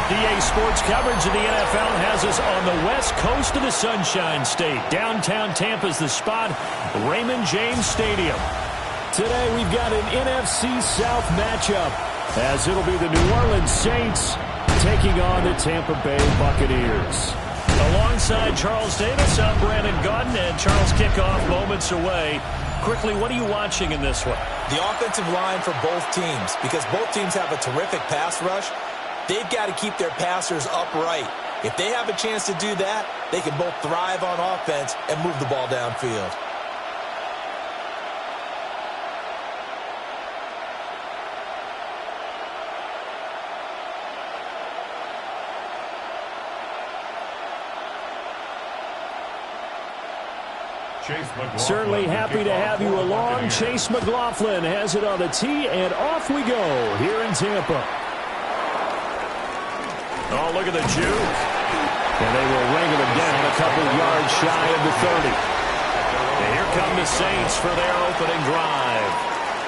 EA Sports coverage of the NFL has us on the west coast of the Sunshine State. Downtown Tampa's the spot, Raymond James Stadium. Today we've got an NFC South matchup, as it'll be the New Orleans Saints taking on the Tampa Bay Buccaneers. Alongside Charles Davis, I'm Brandon Gaudin, and Charles, kickoff moments away. Quickly, what are you watching in this one? The offensive line for both teams, because both teams have a terrific pass rush. They've got to keep their passers upright. If they have a chance to do that, they can both thrive on offense and move the ball downfield. Certainly happy to have you along. Chase McLaughlin has it on the tee, and off we go here in Tampa. Oh, look at the juke. And they will ring him down a couple yards shy of the 30. And here come the Saints for their opening drive.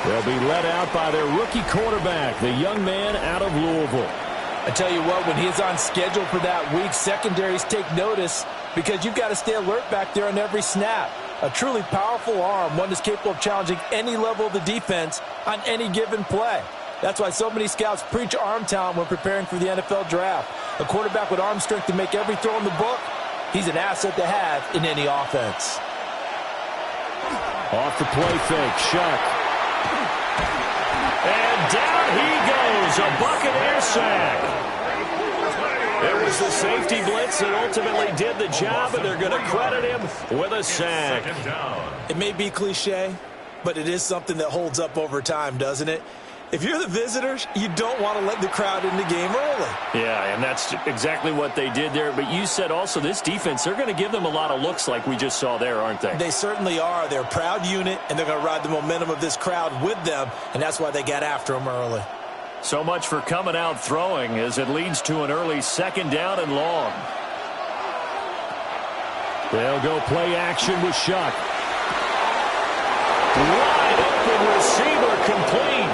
They'll be led out by their rookie quarterback, the young man out of Louisville. I tell you what, when he's on schedule for that week, secondaries take notice because you've got to stay alert back there on every snap. A truly powerful arm, one that's capable of challenging any level of the defense on any given play. That's why so many scouts preach arm talent when preparing for the NFL draft. A quarterback with arm strength to make every throw in the book, he's an asset to have in any offense. Off the play fake, Shuck. And down he goes, a Buccaneer sack. It was the safety blitz that ultimately did the job, and they're going to credit him with a sack. It may be cliche, but it is something that holds up over time, doesn't it? If you're the visitors, you don't want to let the crowd in the game early. Yeah, and that's exactly what they did there. But you said also this defense, they're going to give them a lot of looks like we just saw there, aren't they? They certainly are. They're a proud unit, and they're going to ride the momentum of this crowd with them, and that's why they got after them early. So much for coming out throwing as it leads to an early second down and long. They'll go play action with Shuck. Wide open receiver complete.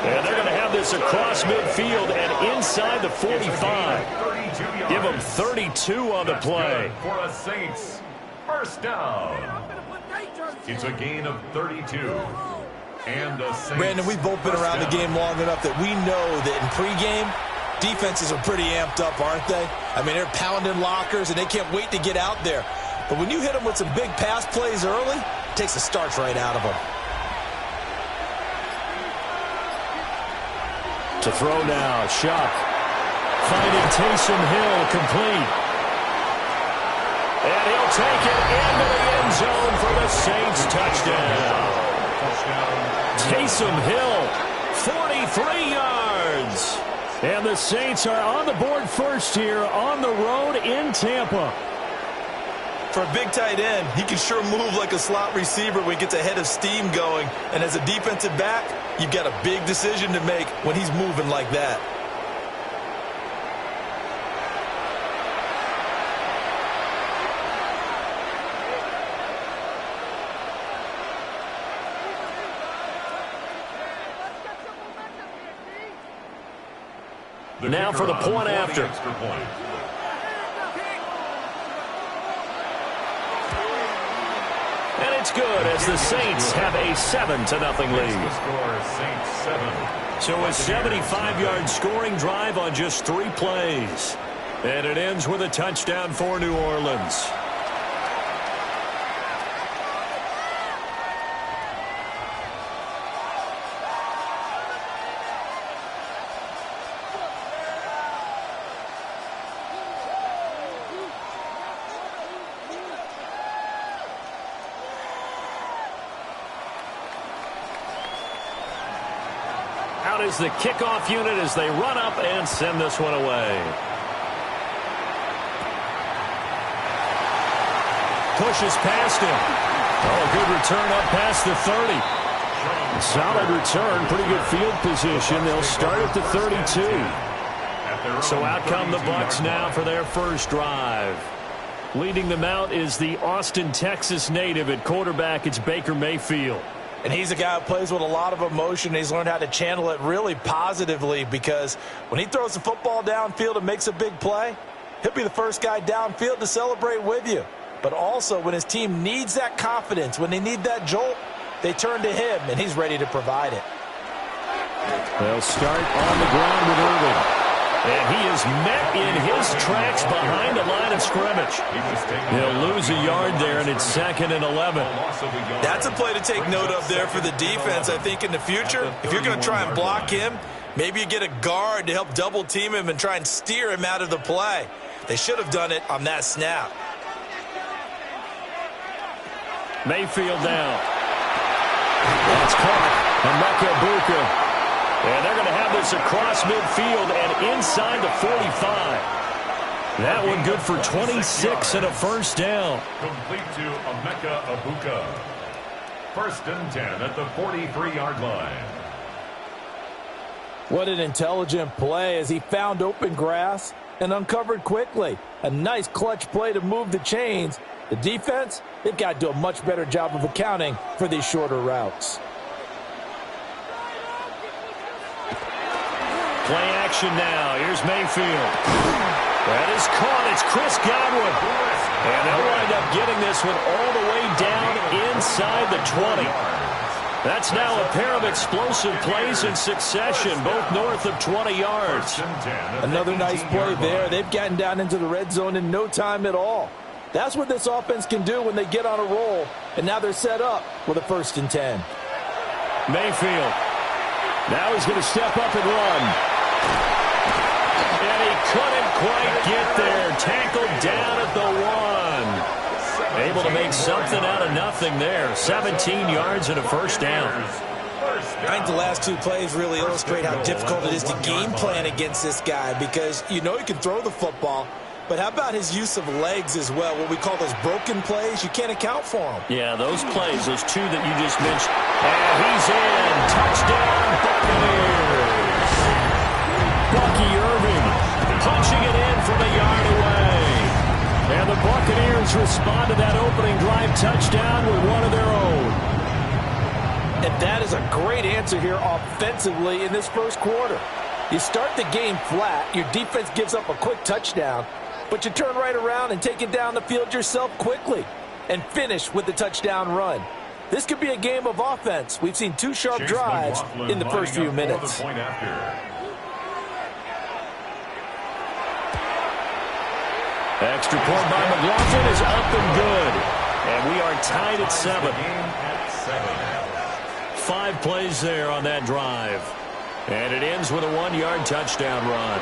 And they're going to have this across midfield and inside the 45. Give them 32 on the play. For a Saints first down. It's a gain of 32. And a Saints. Brandon, we've both been around the game long enough that we know that in pregame, defenses are pretty amped up, aren't they? I mean, they're pounding lockers, and they can't wait to get out there. But when you hit them with some big pass plays early, it takes the starch right out of them. To throw now, Shuck. Finding Taysom Hill complete. And he'll take it into the end zone for the Saints touchdown. Taysom Hill, 43 yards. And the Saints are on the board first here on the road in Tampa. For a big tight end, he can sure move like a slot receiver when he gets a head of steam going. And as a defensive back, you've got a big decision to make when he's moving like that. Now for the point after. And it's good as the Saints have a 7-0 lead. So a 75-yard scoring drive on just 3 plays. And it ends with a touchdown for New Orleans. Out is the kickoff unit as they run up and send this one away. Pushes past him. Oh, good return up past the 30. Solid return, pretty good field position. They'll start at the 32. So out come the Bucs now for their first drive. Leading them out is the Austin, Texas native at quarterback. It's Baker Mayfield. And he's a guy who plays with a lot of emotion. He's learned how to channel it really positively, because when he throws the football downfield and makes a big play, he'll be the first guy downfield to celebrate with you. But also, when his team needs that confidence, when they need that jolt, they turn to him, and he's ready to provide it. They'll start on the ground with Irving. And he is met in his tracks behind the line of scrimmage. He'll lose a yard there, and it's 2nd and 11. That's a play to take note of there for the defense, I think, in the future. If you're going to try and block him, maybe you get a guard to help double-team him and try and steer him out of the play. They should have done it on that snap. Mayfield down. That's caught. Emeka Buka. And they're going to have this across midfield and inside the 45. That one good for 26 and a first down. Complete to Emeka Ibuka. 1st and 10 at the 43-yard line. What an intelligent play as he found open grass and uncovered quickly. A nice clutch play to move the chains. The defense, they've got to do a much better job of accounting for these shorter routes. Play action now. Here's Mayfield. That is caught. It's Chris Godwin. And they'll wind up getting this one all the way down inside the 20. That's now a pair of explosive plays in succession, both north of 20 yards. Another nice play there. They've gotten down into the red zone in no time at all. That's what this offense can do when they get on a roll. And now they're set up with a 1st and 10. Mayfield. Now he's going to step up and run. And he couldn't quite get there. Tackled down at the 1. Able to make something out of nothing there. 17 yards and a first down. I think the last 2 plays really illustrate how difficult it is to game plan against this guy, because you know he can throw the football, but how about his use of legs as well? What we call those broken plays, you can't account for them. Yeah, those plays, those 2 that you just mentioned. And he's in. Touchdown, Buccaneers. Bucky Irving punching it in from a yard away. And the Buccaneers respond to that opening drive touchdown with one of their own. And that is a great answer here offensively in this first quarter. You start the game flat, your defense gives up a quick touchdown, but you turn right around and take it down the field yourself quickly and finish with the touchdown run. This could be a game of offense. We've seen 2 sharp drives in the first few minutes. Extra point by McLaughlin is up and good. And we are tied at 7. 5 plays there on that drive. And it ends with a 1-yard touchdown run.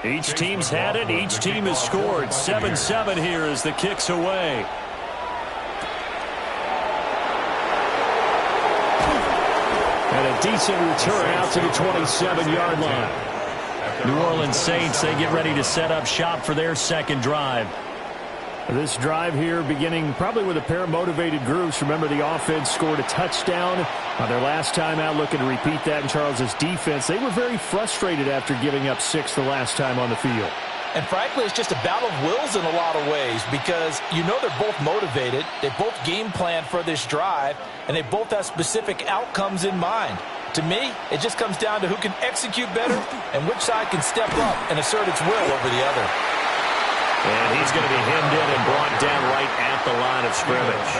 Each team's had it. Each team has scored. 7-7 here as the kick's away. And a decent return out to the 27-yard line. New Orleans Saints, they get ready to set up shop for their second drive. This drive here beginning probably with a pair of motivated groups. Remember, the offense scored a touchdown on their last time out. Looking to repeat that in Charles's defense. They were very frustrated after giving up 6 the last time on the field. And frankly, it's just a battle of wills in a lot of ways, because you know they're both motivated. They both game plan for this drive, and they both have specific outcomes in mind. To me, it just comes down to who can execute better and which side can step up and assert its will over the other. And he's going to be hemmed in and brought down right at the line of scrimmage.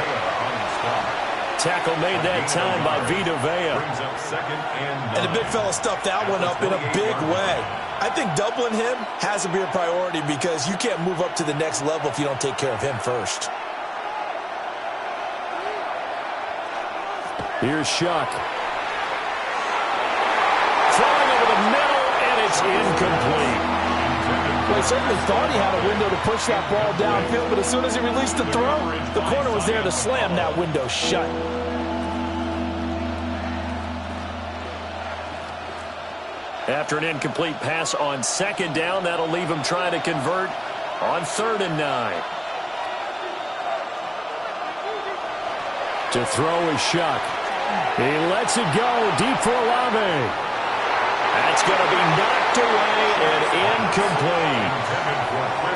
Tackle made that time by Vita Vea. And the big fella stuffed that one up in a big way. I think doubling him has to be a priority, because you can't move up to the next level if you don't take care of him first. Here's Shuck. Throwing over the middle, and it's incomplete. Well, he certainly thought he had a window to push that ball downfield, but as soon as he released the throw, the corner was there to slam that window shut. After an incomplete pass on second down, that'll leave him trying to convert on 3rd and 9. To throw is Shuck. He lets it go deep for Olave. That's going to be knocked away and incomplete.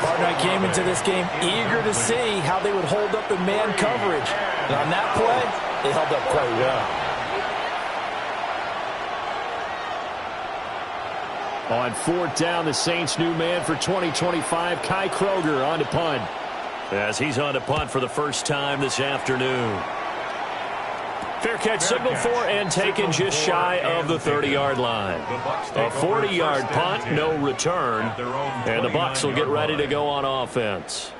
Partner, I came into this game eager to see how they would hold up in man coverage. And on that play, they held up quite well. On fourth down, the Saints' new man for 2025, Kai Kroger, on to punt. As he's on to punt for the first time this afternoon. Fair catch signal for and taken just shy of the 30-yard line. A 40-yard punt, no return. And the Bucs will get ready to go on offense.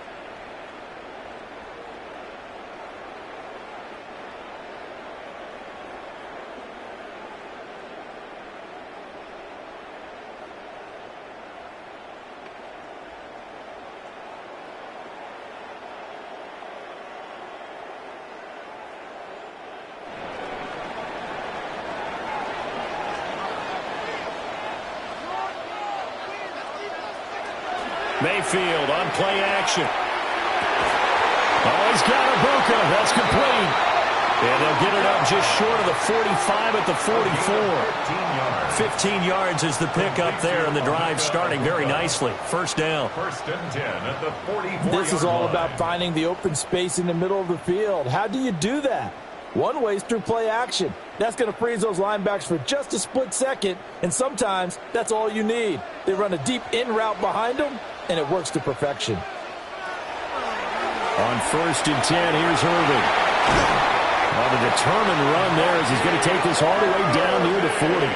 Mayfield on play action. Oh, he's got Ibuka. That's complete. And they'll get it up just short of the 45 at the 44. 15 yards is the pickup there, and the drive starting very nicely. First down. First and 10 at the 44. This is all about finding the open space in the middle of the field. How do you do that? One way is through play action. That's going to freeze those linebackers for just a split second, and sometimes that's all you need. They run a deep in route behind them, and it works to perfection. On first and 10, here's Irving. On a determined run there as he's going to take this all the way down near the 40.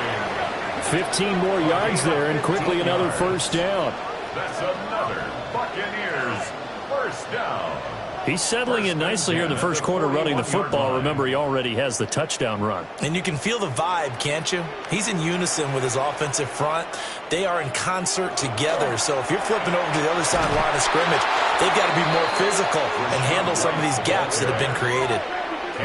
15 more yards there, and quickly another first down. That's another Buccaneers first down. He's settling in nicely here in the first quarter running the football. Remember, he already has the touchdown run. And you can feel the vibe, can't you? He's in unison with his offensive front. They are in concert together. So if you're flipping over to the other side line of scrimmage, they've got to be more physical and handle some of these gaps that have been created.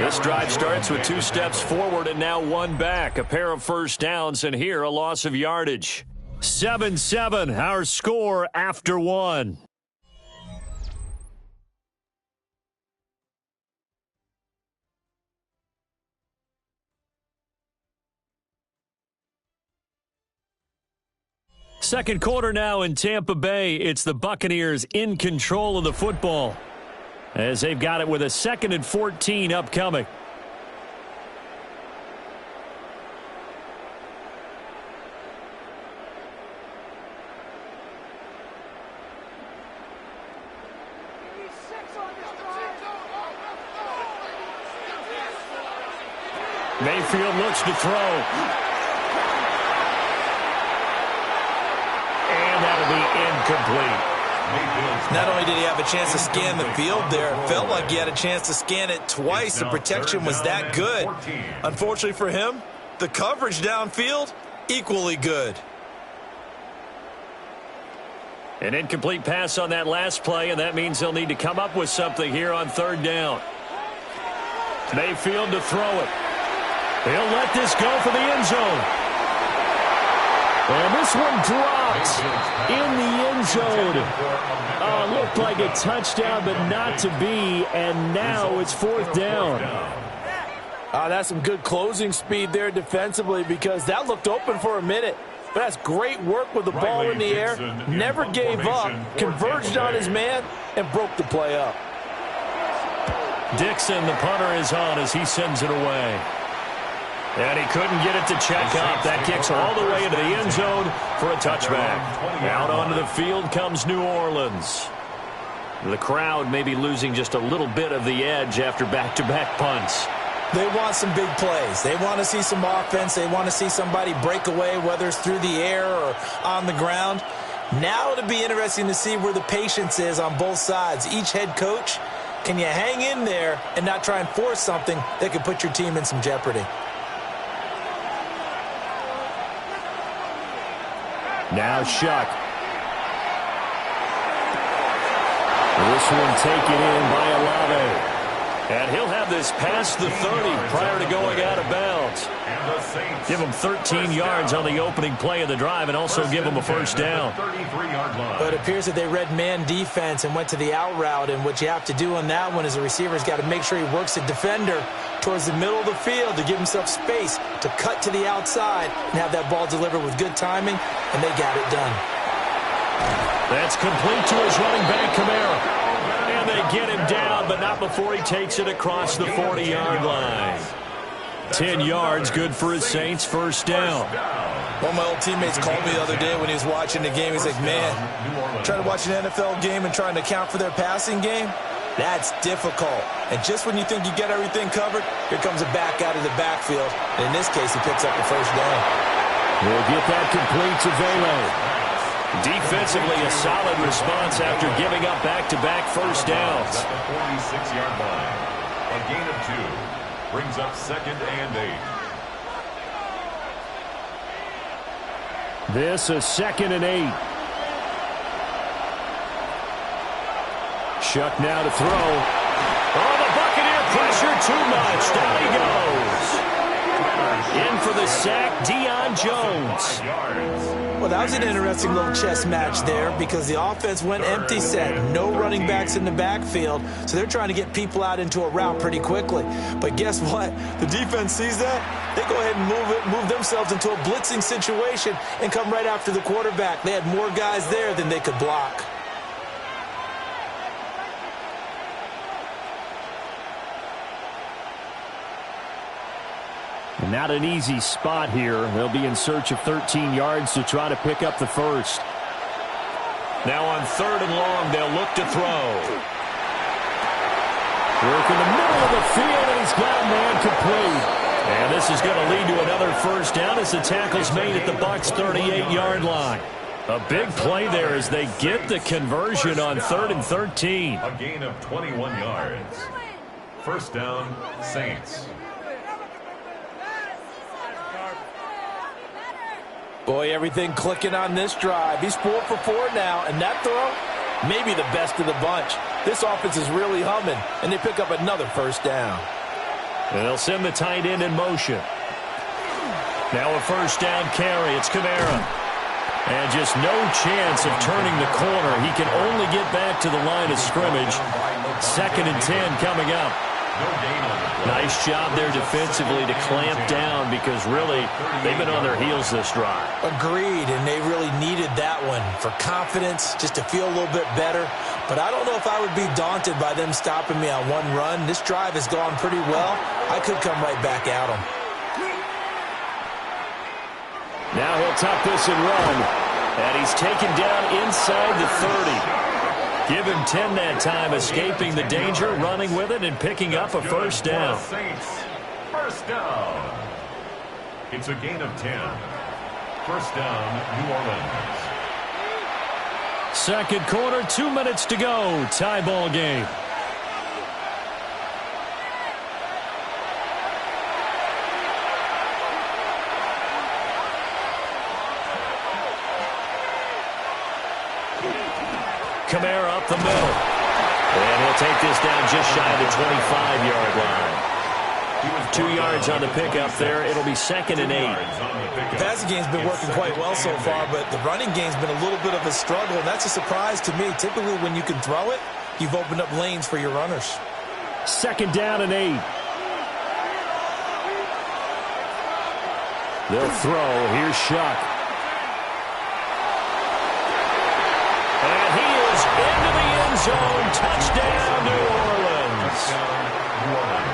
This drive starts with 2 steps forward and now 1 back. A pair of first downs, and here a loss of yardage. 7-7, our score after 1. Second quarter now in Tampa Bay. It's the Buccaneers in control of the football as they've got it with a 2nd and 14 upcoming. Mayfield looks to throw. Incomplete. Not only did he have a chance to scan the field there, it felt like he had a chance to scan it twice. The protection was that good. Unfortunately for him, the coverage downfield, equally good. An incomplete pass on that last play, and that means they'll need to come up with something here on 3rd down. Mayfield to throw it. He'll let this go for the end zone. And this one dropped in the end zone. Looked like a touchdown, but not to be. And now it's 4th down. That's some good closing speed there defensively because that looked open for a minute. But that's great work with the ball in the air. Never gave up, converged on his man, and broke the play up. Dixon, the punter, is on as he sends it away. And he couldn't get it to check up. That kicks all the way into the end zone for a touchback. Out onto the field comes New Orleans. The crowd may be losing just a little bit of the edge after back-to-back punts. They want some big plays. They want to see some offense. They want to see somebody break away, whether it's through the air or on the ground. Now it'll be interesting to see where the patience is on both sides. Each head coach, can you hang in there and not try and force something that could put your team in some jeopardy? Now Shuck. This one taken in by Olave. And he'll have this past the 30 prior to going out of bounds. Give him 13 yards on the opening play of the drive and also give him a first down. But it appears that they read man defense and went to the out route, and what you have to do on that one is the receiver's got to make sure he works the defender towards the middle of the field to give himself space to cut to the outside and have that ball delivered with good timing, and they got it done. That's complete to his running back, Kamara. And they get him down, but not before he takes it across the 40-yard line. 10 yards, good for his Saints, first down. One of my old teammates called me the other day when he was watching the game. He's like, man, trying to watch an NFL game and trying to account for their passing game, that's difficult. And just when you think you get everything covered, here comes a back out of the backfield. And in this case, he picks up the first down. We'll get that complete to Velo. Defensively, a solid response after giving up back-to-back first downs. At the 46-yard line. A gain of 2 brings up 2nd and 8. This is 2nd and 8. Shuck now to throw. Oh, the Buccaneer pressure too much. Down he goes. In for the sack, Deion Jones. Well, that was an interesting little chess match there because the offense went empty set. No running backs in the backfield, so they're trying to get people out into a route pretty quickly. But guess what? The defense sees that. They go ahead and move themselves into a blitzing situation and come right after the quarterback. They had more guys there than they could block. Not an easy spot here. They'll be in search of 13 yards to try to pick up the first. Now on 3rd and long, they'll look to throw. Work in the middle of the field, and he's got a man complete. And this is going to lead to another first down as the tackle's made at the Bucs' 38-yard line. A big play there as they get the conversion on 3rd and 13. A gain of 21 yards. First down, Saints. Boy, everything clicking on this drive. He's 4 for 4 now, and that throw, maybe the best of the bunch. This offense is really humming, and they pick up another first down. And they'll send the tight end in motion. Now a first down carry. It's Kamara. And just no chance of turning the corner. He can only get back to the line of scrimmage. 2nd and 10 coming up. Nice job there defensively to clamp down because really they've been on their heels this drive. Agreed, and they really needed that one for confidence, just to feel a little bit better. But I don't know if I would be daunted by them stopping me on one run. This drive has gone pretty well. I could come right back at them. Now he'll top this and run. And he's taken down inside the 30. Give him 10 that time, escaping the danger, running with it, and picking up a first down. First down. It's a gain of 10. First down, New Orleans. Second quarter, 2 minutes to go. Tie ball game. Kamara up the middle. And he'll take this down just shy of the 25-yard line. 2 yards on the pickup there. It'll be 2nd and 8. The passing game's been working quite well so far, but the running game's been a little bit of a struggle, and that's a surprise to me. Typically, when you can throw it, you've opened up lanes for your runners. 2nd down and 8. They'll throw. Here's Shuck. And he is into the end zone. Touchdown, New Orleans.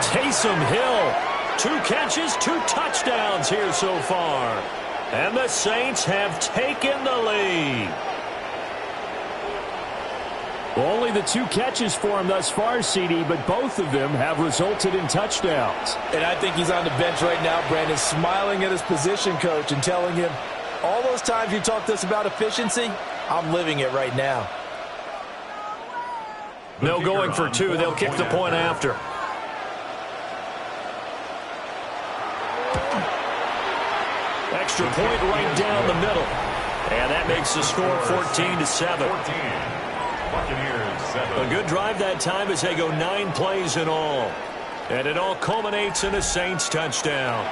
Taysom Hill. 2 catches, 2 touchdowns here so far. And the Saints have taken the lead. Only the 2 catches for him thus far, CD, but both of them have resulted in touchdowns. And I think he's on the bench right now, Brandon, smiling at his position coach and telling him, all those times you talked to us about efficiency, I'm living it right now. No going for 2. They'll kick the point after. Extra point right down the middle. And that makes the score 14-7. Buccaneers 7. A good drive that time as they go 9 plays in all. And it all culminates in a Saints touchdown.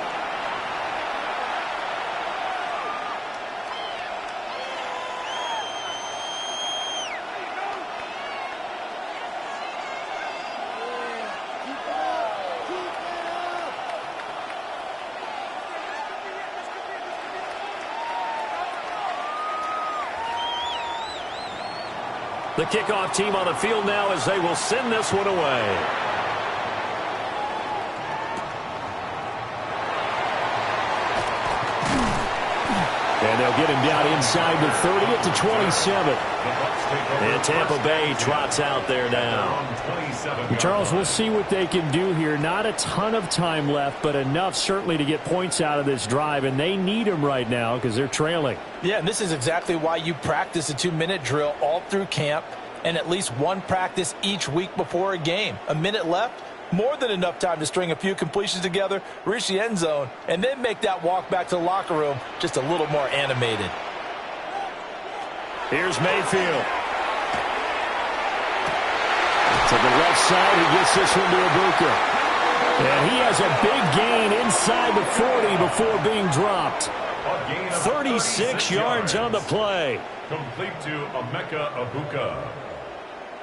The kickoff team on the field now as they will send this one away. And they'll get him down inside the 30 at the 27. And Tampa Bay trots out there now. Charles, we'll see what they can do here. Not a ton of time left, but enough certainly to get points out of this drive. And they need them right now because they're trailing. Yeah, and this is exactly why you practice a 2-minute drill all through camp and at least one practice each week before a game. A minute left, more than enough time to string a few completions together, reach the end zone, and then make that walk back to the locker room just a little more animated. Here's Mayfield. To the left side, he gets this one to Ibuka. And he has a big gain inside the 40 before being dropped. 36 yards on the play. Complete to Emeka Ibuka.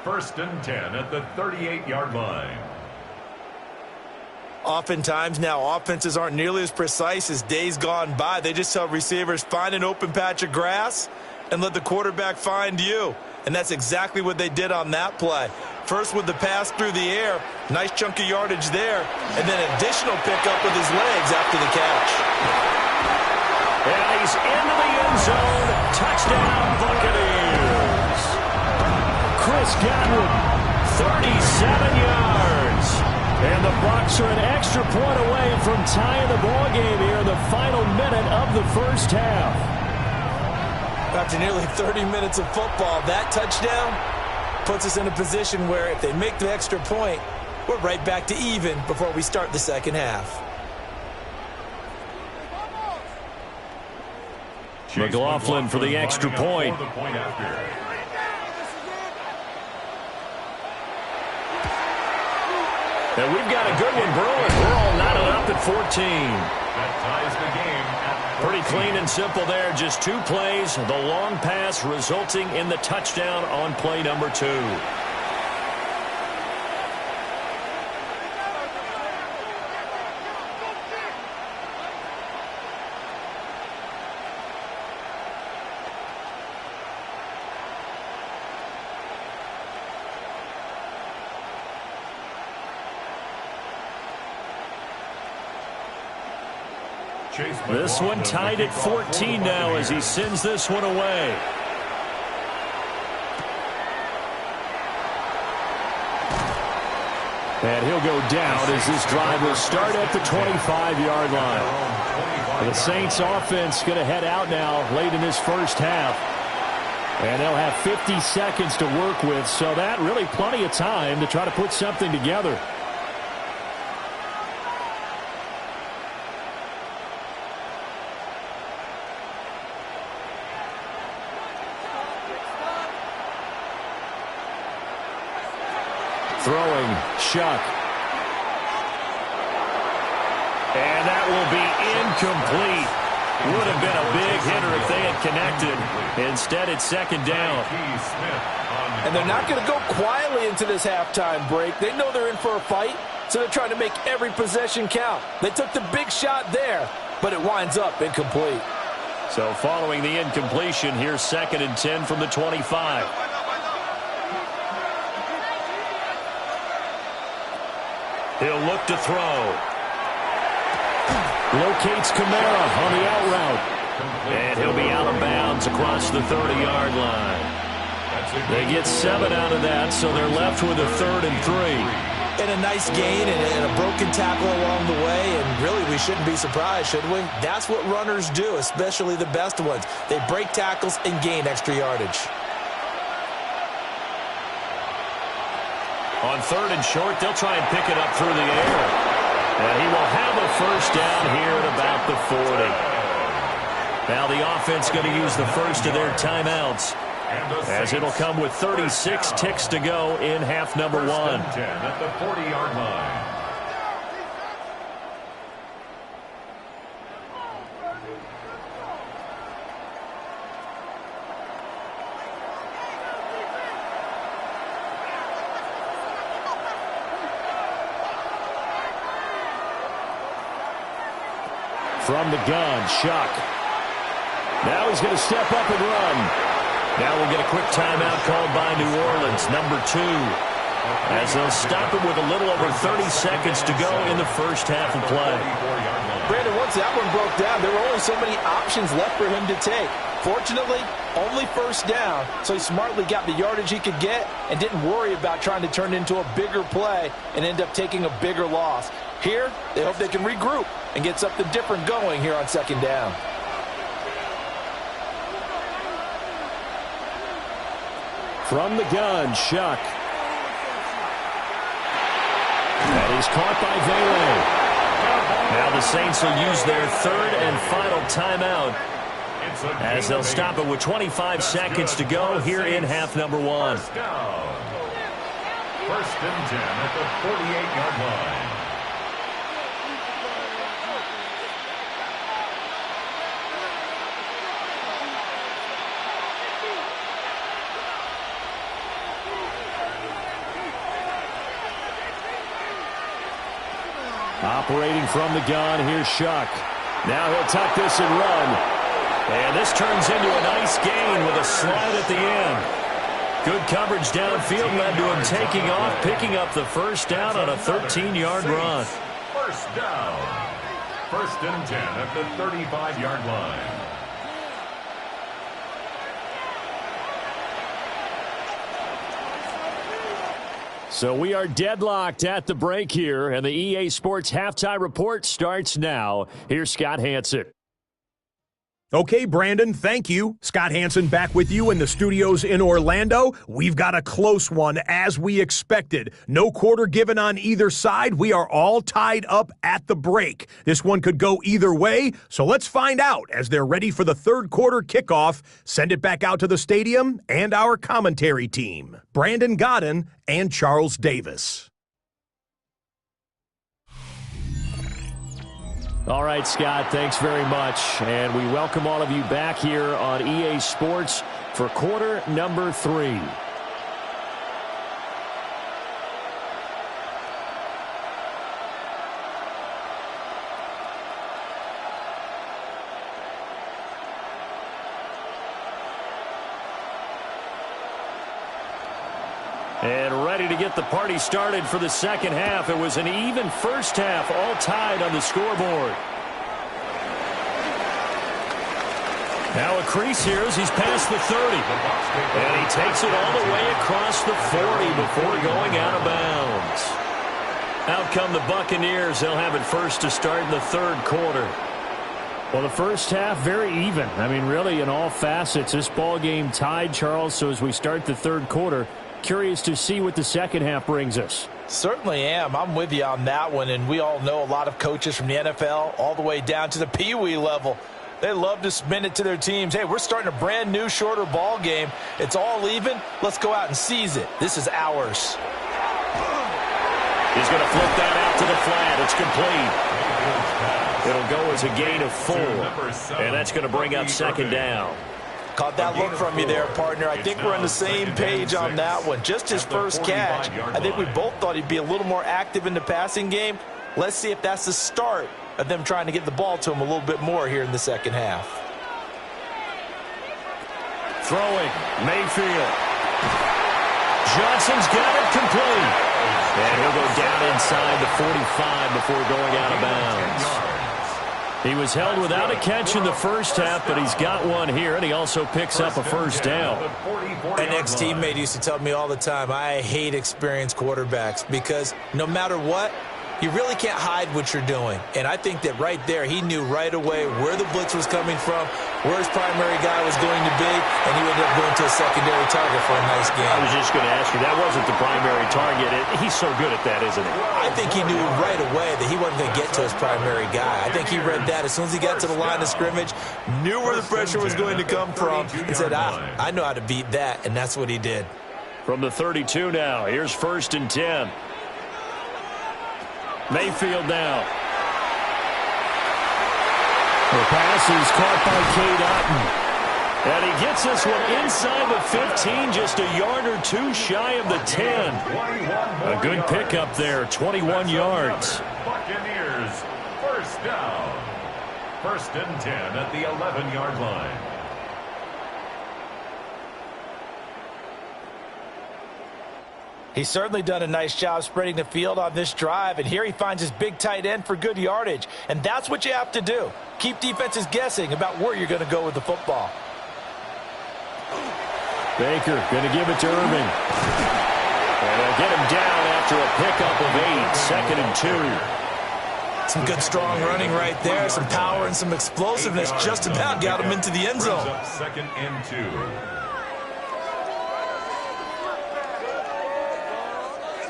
1st and 10 at the 38-yard line. Oftentimes now offenses aren't nearly as precise as days gone by. They just tell receivers, find an open patch of grass and let the quarterback find you. And that's exactly what they did on that play. First with the pass through the air, nice chunk of yardage there, and then additional pickup with his legs after the catch. And he's into the end zone. Touchdown, Buccaneers. Chris Godwin, 37 yards. And the Bucs are an extra point away from tying the ball game here in the final minute of the first half. After nearly 30 minutes of football, that touchdown puts us in a position where if they make the extra point, we're right back to even before we start the second half. McLaughlin for the extra point. And we've got a good one brewing. We're all knotted up at 14. That ties the game at 14. Pretty clean and simple there. Just 2 plays. The long pass resulting in the touchdown on play number 2. This one tied at 14 now as he sends this one away. And he'll go down as this drive will start at the 25-yard line. The Saints offense going to head out now late in this first half. And they'll have 50 seconds to work with, so that really plenty of time to try to put something together. Throwing, Shuck. And that will be incomplete. Would have been a big hitter if they had connected. Instead, it's second down. And they're not going to go quietly into this halftime break. They know they're in for a fight, so they're trying to make every possession count. They took the big shot there, but it winds up incomplete. So following the incompletion, here's 2nd and 10 from the 25. He'll look to throw. Locates Kamara on the out route. And he'll be out of bounds across the 30-yard line. They get 7 out of that, so they're left with a 3rd and 3. And a nice gain and a broken tackle along the way, and really we shouldn't be surprised, should we? That's what runners do, especially the best ones. They break tackles and gain extra yardage. On 3rd and short, they'll try and pick it up through the air. And he will have a first down here at about the 40. Now the offense going to use the first of their timeouts as it'll come with 36 ticks to go in half number one. 10 at the 40-yard line. From the gun, Shuck. Now he's going to step up and run. Now we'll get a quick timeout called by New Orleans, number 2. As they'll stop him with a little over 30 seconds to go in the first half of play. Brandon, once that one broke down, there were only so many options left for him to take. Fortunately, only first down, so he smartly got the yardage he could get and didn't worry about trying to turn it into a bigger play and end up taking a bigger loss. Here, they hope they can regroup and get something different going here on second down. From the gun, Shuck. That is caught by Vele. Now the Saints will use their third and final timeout as they'll stop it with 25 seconds to go here in half number one. First down. First and 10 at the 48-yard line. Operating from the gun, here's Shuck. Now he'll tuck this and run. And this turns into a nice gain with a slide at the end. Good coverage downfield led to him taking off, picking up the first down on a 13-yard run. First down. First and 10 at the 35-yard line. So we are deadlocked at the break here, and the EA Sports Halftime Report starts now. Here's Scott Hanson. Okay, Brandon, thank you. Scott Hanson back with you in the studios in Orlando. We've got a close one, as we expected. No quarter given on either side. We are all tied up at the break. This one could go either way, so let's find out as they're ready for the third quarter kickoff. Send it back out to the stadium and our commentary team, Brandon Godden and Charles Davis. All right, Scott, thanks very much. And we welcome all of you back here on EA Sports for quarter number 3. And ready to get the party started for the second half. It was an even first half, all tied on the scoreboard. Now a crease here as he's past the 30. And he takes it all the way across the 40 before going out of bounds. Out come the Buccaneers. They'll have it first to start in the third quarter. Well, the first half, very even. I mean, really, in all facets, this ball game tied, Charles. So as we start the third quarter, curious to see what the second half brings us. Certainly am. I'm with you on that one, and we all know a lot of coaches from the NFL all the way down to the Pee Wee level. They love to spin it to their teams. Hey, we're starting a brand new, shorter ball game. It's all even. Let's go out and seize it. This is ours. He's going to flip that out to the flat. It's complete. It'll go as a gain of 4, and that's going to bring up second down. Caught that look from you there, partner. I think we're on the same page on that one. Just his first catch. I think we both thought he'd be a little more active in the passing game. Let's see if that's the start of them trying to get the ball to him a little bit more here in the second half. Throwing, Mayfield. Johnson's got it complete. And he'll go down inside the 45 before going out of bounds. He was held without a catch in the first half, but he's got one here, and he also picks up a first down. An ex-teammate used to tell me all the time, I hate experienced quarterbacks because no matter what, you really can't hide what you're doing. And I think that right there, he knew right away where the blitz was coming from, where his primary guy was going to be, and he ended up going to a secondary target for a nice game. I was just going to ask you, that wasn't the primary target. He's so good at that, isn't he? I think he knew right away that he wasn't going to get to his primary guy. I think he read that as soon as he got to the line of scrimmage, knew where the pressure was going to come from, and said, I know how to beat that, and that's what he did. From the 32 now, here's 1st and 10. Mayfield now. The pass is caught by Cade Otton. And he gets this one inside the 15, just a yard or two shy of the 10. A good pickup there, 21 yards. Buccaneers, first down. 1st and 10 at the 11-yard line. He's certainly done a nice job spreading the field on this drive, and here he finds his big tight end for good yardage. And that's what you have to do. Keep defenses guessing about where you're going to go with the football. Baker going to give it to Irving. And they'll get him down after a pickup of 8, 2nd and 2. Some good strong running right there, some power and some explosiveness. Just about got him into the end zone. 2nd and 2.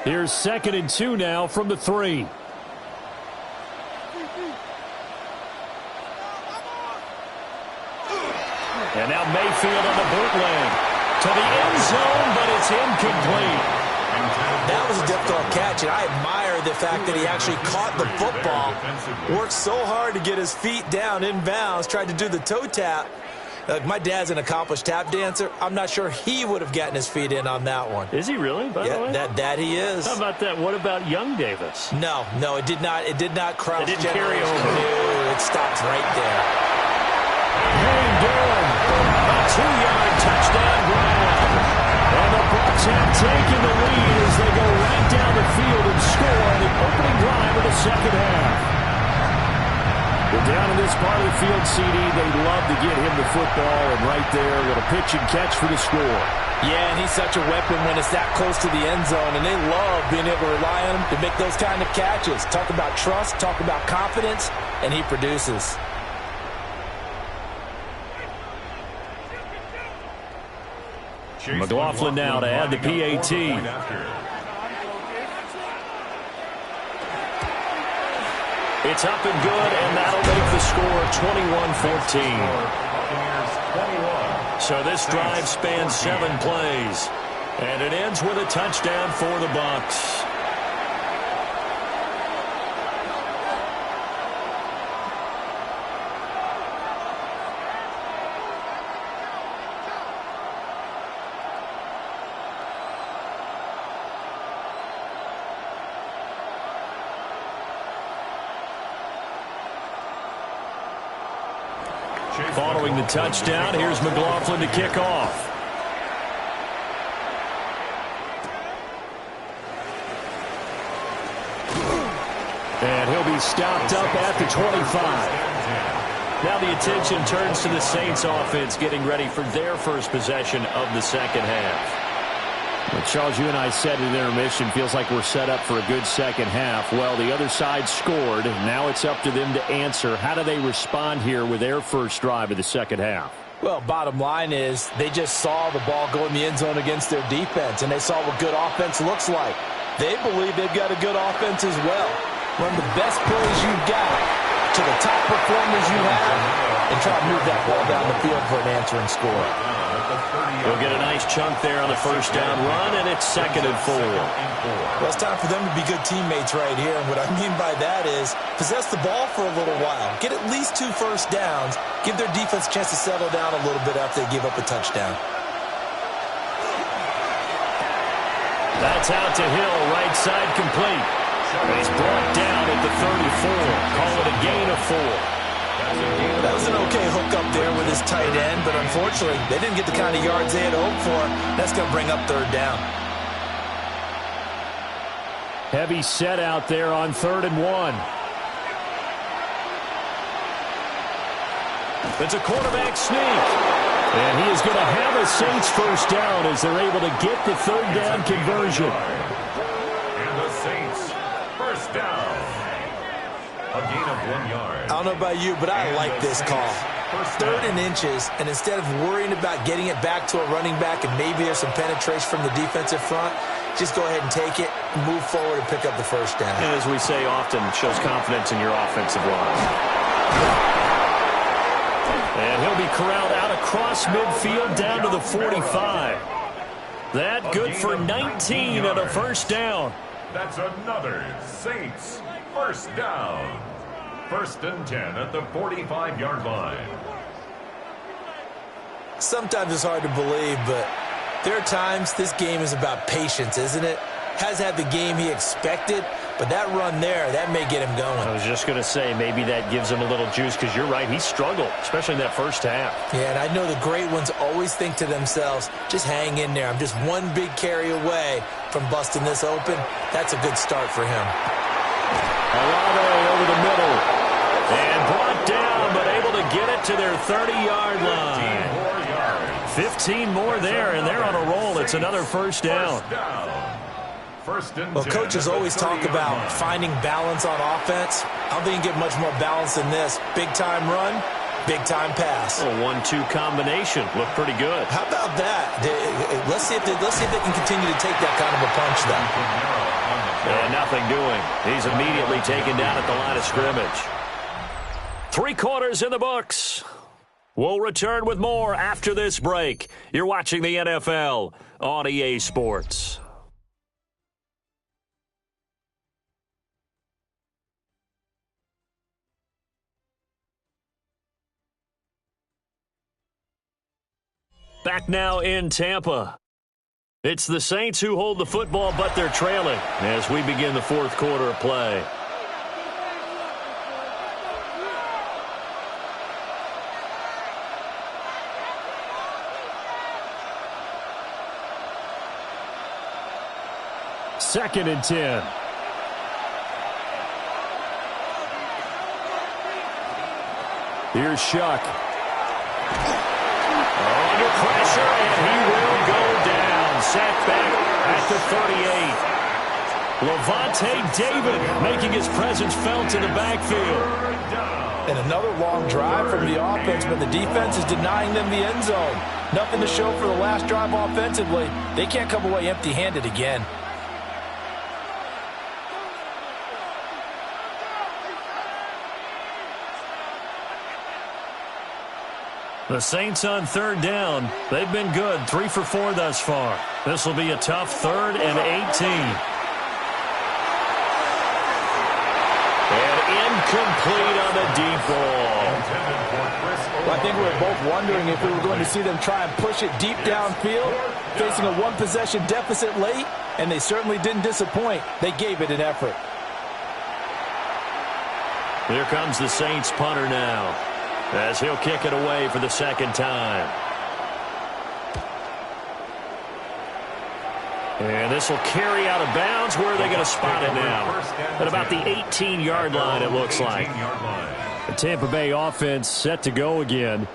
Here's 2nd and 2 now from the 3. And now Mayfield on the bootleg to the end zone, but it's incomplete. That was a difficult catch, and I admire the fact that he actually caught the football, worked so hard to get his feet down inbounds, tried to do the toe tap. My dad's an accomplished tap dancer. I'm not sure he would have gotten his feet in on that one. Is he really, by the way? That he is. How about that? What about young Davis? No, it did not. It did not cross. It didn't carry over. No, it stopped right there. Hang down. A 2-yard touchdown grab. And the Bucs have taken the lead as they go right down the field and score on the opening drive of the second half. But down in this part of the field, CD, they'd love to get him the football, and right there, a little pitch and catch for the score. Yeah, and he's such a weapon when it's that close to the end zone, and they love being able to rely on him to make those kind of catches. Talk about trust, talk about confidence, and he produces. McLaughlin now to add the PAT. It's up and good, and that'll make the score 21-14. So this drive spans 7 plays, and it ends with a touchdown for the Bucs. Following the touchdown, here's McLaughlin to kick off. And he'll be stopped up at the 25. Now the attention turns to the Saints offense getting ready for their first possession of the second half. Well, Charles, you and I said in intermission, feels like we're set up for a good second half. Well, the other side scored. Now it's up to them to answer. How do they respond here with their first drive of the second half? Well, bottom line is they just saw the ball go in the end zone against their defense, and they saw what good offense looks like. They believe they've got a good offense as well. Run the best plays you've got to the top performers you have, and try to move that ball down the field for an answering score. We'll get a nice chunk there on the first down run, and it's 2nd and 4. Well, it's time for them to be good teammates right here, and what I mean by that is possess the ball for a little while. Get at least 2 first downs. Give their defense a chance to settle down a little bit after they give up a touchdown. That's out to Hill, right side complete. And he's brought down at the 34. Call it a gain of 4. That was an okay hook up there with his tight end, but unfortunately, they didn't get the kind of yards they had hoped for. That's going to bring up 3rd down. Heavy set out there on 3rd and 1. It's a quarterback sneak. And he is going to have a Saints first down as they're able to get the 3rd down conversion. And the Saints first down. A gain of 1 yard. I don't know about you, but I like this call. 3rd and inches, and instead of worrying about getting it back to a running back and maybe there's some penetration from the defensive front, just go ahead and take it, move forward, and pick up the 1st down. And as we say often, shows confidence in your offensive line. And he'll be corralled out across midfield down to the 45. That good for 19 and a 1st down. That's another Saints 1st down. 1st and 10 at the 45-yard line. Sometimes it's hard to believe, but there are times this game is about patience, isn't it? Has had the game he expected, but that run there, that may get him going. I was just going to say, maybe that gives him a little juice, because you're right, he struggled, especially in that 1st half. Yeah, and I know the great ones always think to themselves, just hang in there. I'm just one big carry away from busting this open. That's a good start for him. Olave over the middle. And brought down, but able to get it to their 30-yard line. 15 more there, and they're on a roll. It's another 1st down. Well, coaches always talk about finding balance on offense. I don't think you can get much more balance than this. Big-time run, big-time pass. A 1-2 combination. Looked pretty good. How about that? Let's see if they can continue to take that kind of a punch, though. And nothing doing. He's immediately taken down at the line of scrimmage. 3 quarters in the books. We'll return with more after this break. You're watching the NFL on EA Sports. Back now in Tampa. It's the Saints who hold the football, but they're trailing as we begin the 4th quarter of play. Second and 10. Here's Shuck. Under pressure, and he will go down. Sacked back at the 38. Levante David making his presence felt in the backfield. And another long drive from the offense, but the defense is denying them the end zone. Nothing to show for the last drive offensively. They can't come away empty-handed again. The Saints on 3rd down. They've been good, 3 for 4 thus far. This will be a tough 3rd and 18. And incomplete on the deep ball. Well, I think we were both wondering if we were going to see them try and push it deep downfield, facing a 1-possession deficit late, and they certainly didn't disappoint. They gave it an effort. Here comes the Saints punter now, as he'll kick it away for the 2nd time. And this will carry out of bounds. Where are they going to spot it now? At about the 18-yard line, it looks like. The Tampa Bay offense set to go again.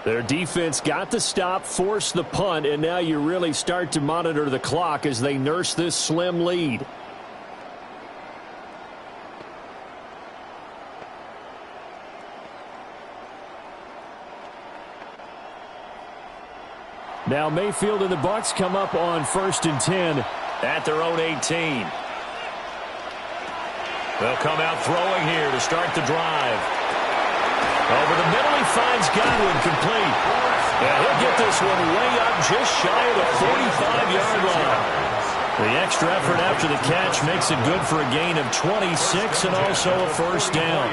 Their defense got the stop, forced the punt, and now you really start to monitor the clock as they nurse this slim lead. Now Mayfield and the Bucs come up on 1st and 10 at their own 18. They'll come out throwing here to start the drive. Over the middle, he finds Godwin complete. And he'll get this one way up just shy of the 45-yard line. The extra effort after the catch makes it good for a gain of 26 and also a 1st down.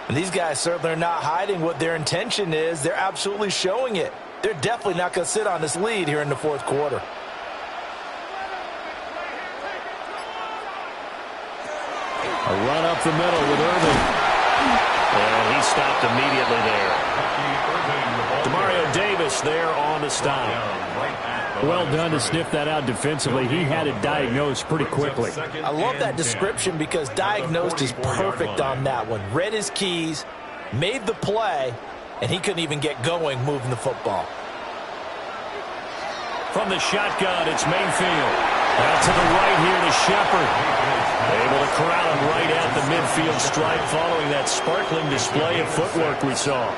And these guys certainly are not hiding what their intention is. They're absolutely showing it. They're definitely not going to sit on this lead here in the 4th quarter. A run up the middle with Irving. And he stopped immediately there. Demario Davis there on the stop. Well done to sniff that out defensively. He had it diagnosed pretty quickly. I love that description because diagnosed is perfect on that one. Read his keys, made the play, and he couldn't even get going moving the football. From the shotgun, it's Mayfield. Out to the right here to Shepard. Able to corral him right at the midfield stripe following that sparkling display of footwork we saw.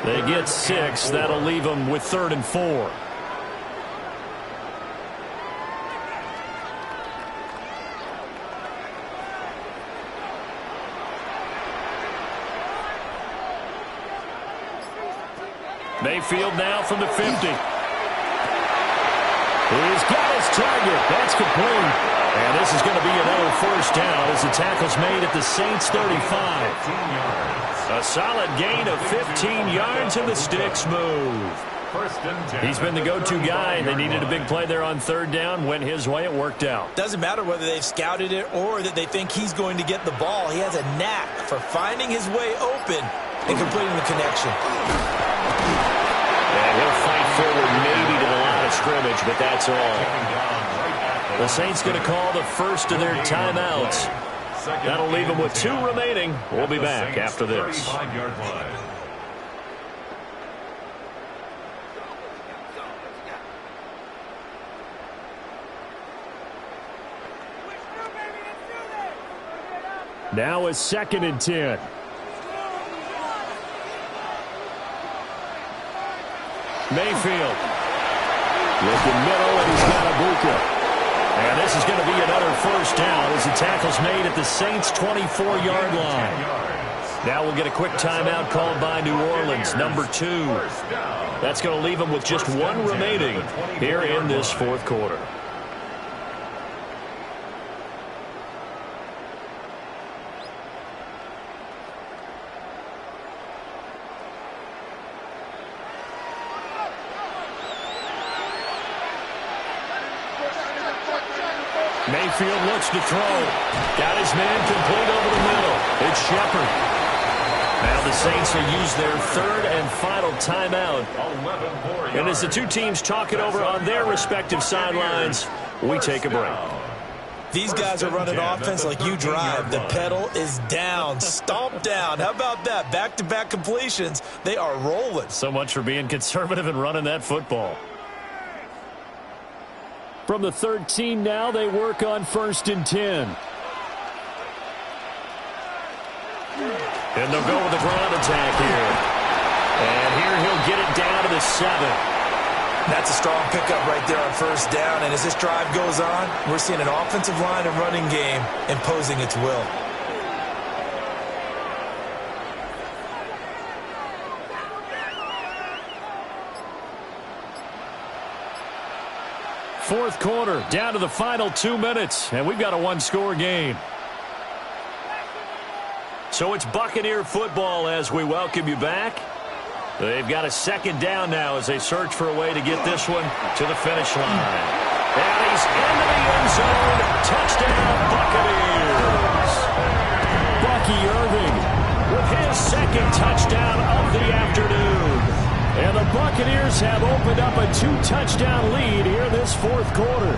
They get 6. That'll leave them with 3rd and 4. Mayfield now from the 50. He's got his target. That's complete. And this is going to be another first down as the tackle's made at the Saints 35. A solid gain of 15 yards and the sticks move. He's been the go-to guy. They needed a big play there on 3rd down. Went his way. It worked out. Doesn't matter whether they've scouted it or that they think he's going to get the ball. He has a knack for finding his way open and completing the connection. And he'll fight forward maybe to the line of scrimmage, but that's all. The Saints going to call the first of their timeouts. That'll leave them with 2 remaining. We'll be back after this. Now it's 2nd and 10. Mayfield. Looking middle, and he's got Ibuka. And this is going to be another first down as the tackle's made at the Saints' 24-yard line. Now we'll get a quick timeout called by New Orleans, number 2. That's going to leave them with just 1 remaining here in this 4th quarter. Mayfield looks to throw. Got his man complete over the middle. It's Shepard. Now the Saints will use their 3rd and final timeout. And as the 2 teams talk it over on their respective sidelines, we take a break. These guys are running offense like you drive. The pedal is down, stomped down. How about that? Back-to-back completions. They are rolling. So much for being conservative and running that football. From the 13 now, they work on 1st and 10. And they'll go with the ground attack here. And here he'll get it down to the 7. That's a strong pickup right there on 1st down. And as this drive goes on, we're seeing an offensive line and running game imposing its will. Fourth quarter, down to the final 2 minutes, and we've got a 1-score game. So it's Buccaneer football as we welcome you back. They've got a 2nd down now as they search for a way to get this one to the finish line. And he's into the end zone. Touchdown, Buccaneers. Bucky Irving with his 2nd touchdown of the afternoon. And the Buccaneers have opened up a 2-touchdown lead here in this 4th quarter.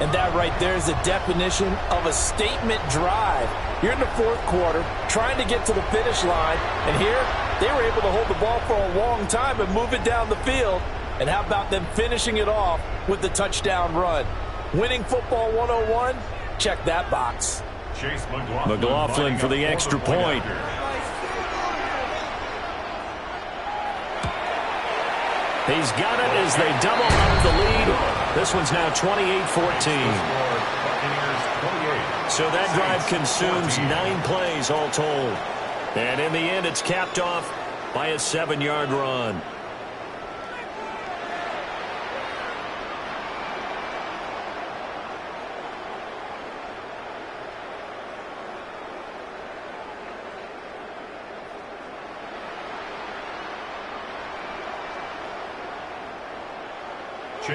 And that right there is the definition of a statement drive. You're in the 4th quarter, trying to get to the finish line. And here, they were able to hold the ball for a long time and move it down the field. And how about them finishing it off with the touchdown run? Winning football 101? Check that box. Chase McLaughlin for the extra point. He's got it as they double up the lead. This one's now 28-14. So that drive consumes 9 plays all told. And in the end, it's capped off by a 7-yard run.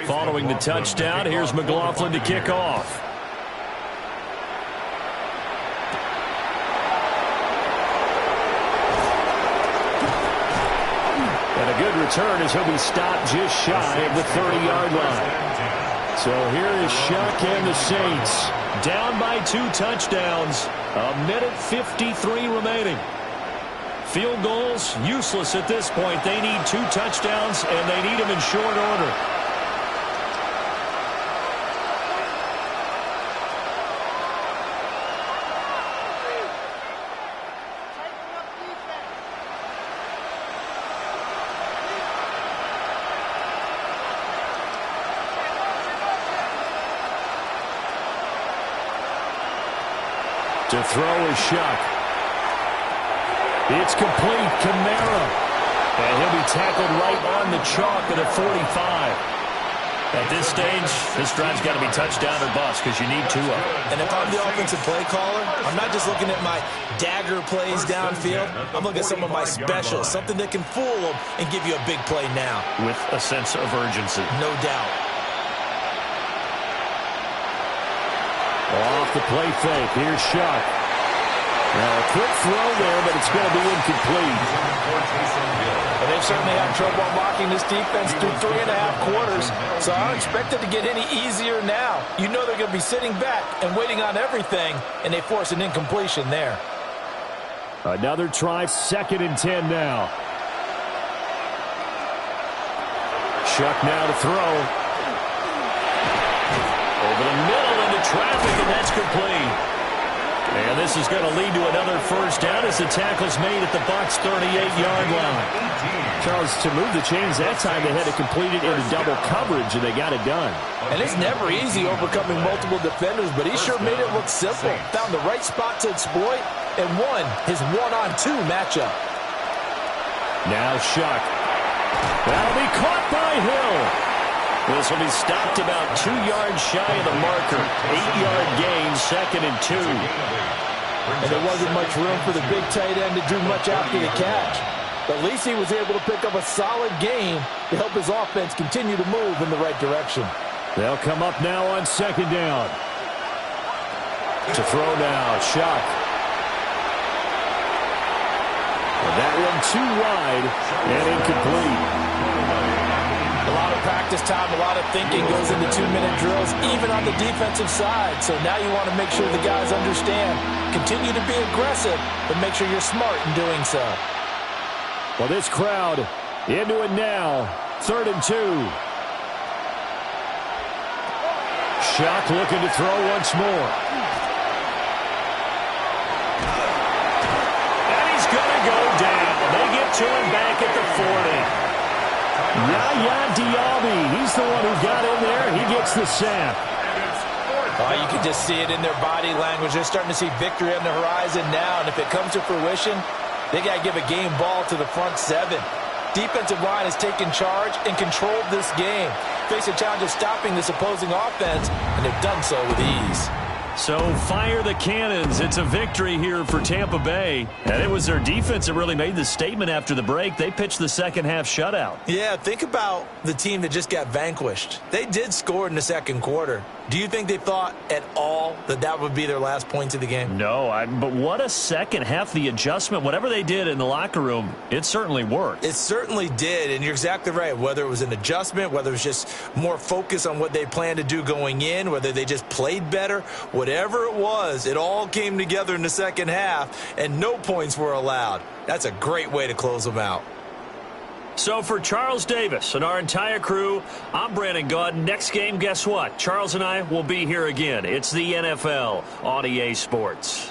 Following the touchdown, here's McLaughlin to kick off. And a good return as he'll be stopped just shy of the 30-yard line. So here is Shuck and the Saints down by 2 touchdowns. 1:53 remaining. Field goals, useless at this point. They need 2 touchdowns, and they need them in short order. To throw is Shuck. It's complete. Kamara. And he'll be tackled right on the chalk at a 45. At this stage, this drive's got to be touchdown or bust because you need 2 of them. And if I'm the offensive play caller, I'm not just looking at my dagger plays downfield. I'm looking at some of my specials, something that can fool them and give you a big play now. With a sense of urgency. No doubt. Off the play fake. Here's Shuck. Now a quick throw there, but it's going to be incomplete. And they've certainly had trouble unlocking this defense through 3.5 quarters, so I don't expect it to get any easier now. You know they're going to be sitting back and waiting on everything, and they force an incompletion there. Another try, 2nd and 10 now. Shuck now to throw. Over the middle into traffic, and that's complete. And this is going to lead to another first down as the tackle's made at the Bucs' 38-yard line. Charles, to move the chains that time, they had to complete it into double coverage, and they got it done. And it's never easy overcoming multiple defenders, but he sure made it look simple. Found the right spot to exploit and won his 1-on-2 matchup. Now Shuck. That'll be caught by Hill. This will be stopped about 2 yards shy of the marker. 8-yard gain, 2nd and 2. And there wasn't much room for the big tight end to do much after the catch. But at least he was able to pick up a solid gain to help his offense continue to move in the right direction. They'll come up now on 2nd down. To throw now, Shuck. And that one too wide and incomplete. A lot of practice time, a lot of thinking goes into 2-minute drills, even on the defensive side. So now you want to make sure the guys understand. Continue to be aggressive, but make sure you're smart in doing so. Well, this crowd into it now. 3rd and 2. Shuck looking to throw once more. And he's going to go down. They get to him back at the 40. Yaya Diaby, he's the one who got in there. He gets the sack. You can just see it in their body language. They're starting to see victory on the horizon now, and if it comes to fruition, they got to give a game ball to the front 7. Defensive line has taken charge and controlled this game. Face a challenge of stopping this opposing offense, and they've done so with ease. So fire the cannons. It's a victory here for Tampa Bay. And it was their defense that really made the statement after the break. They pitched the second half shutout. Yeah, think about the team that just got vanquished. They did score in the second quarter. Do you think they thought at all that that would be their last points of the game? No, but what a second half. The adjustment, whatever they did in the locker room, it certainly worked. It certainly did, and you're exactly right. Whether it was an adjustment, whether it was just more focus on what they planned to do going in, whether they just played better, whatever it was, it all came together in the second half, and no points were allowed. That's a great way to close them out. So for Charles Davis and our entire crew, I'm Brandon Gaudin. Next game, guess what? Charles and I will be here again. It's the NFL on EA Sports.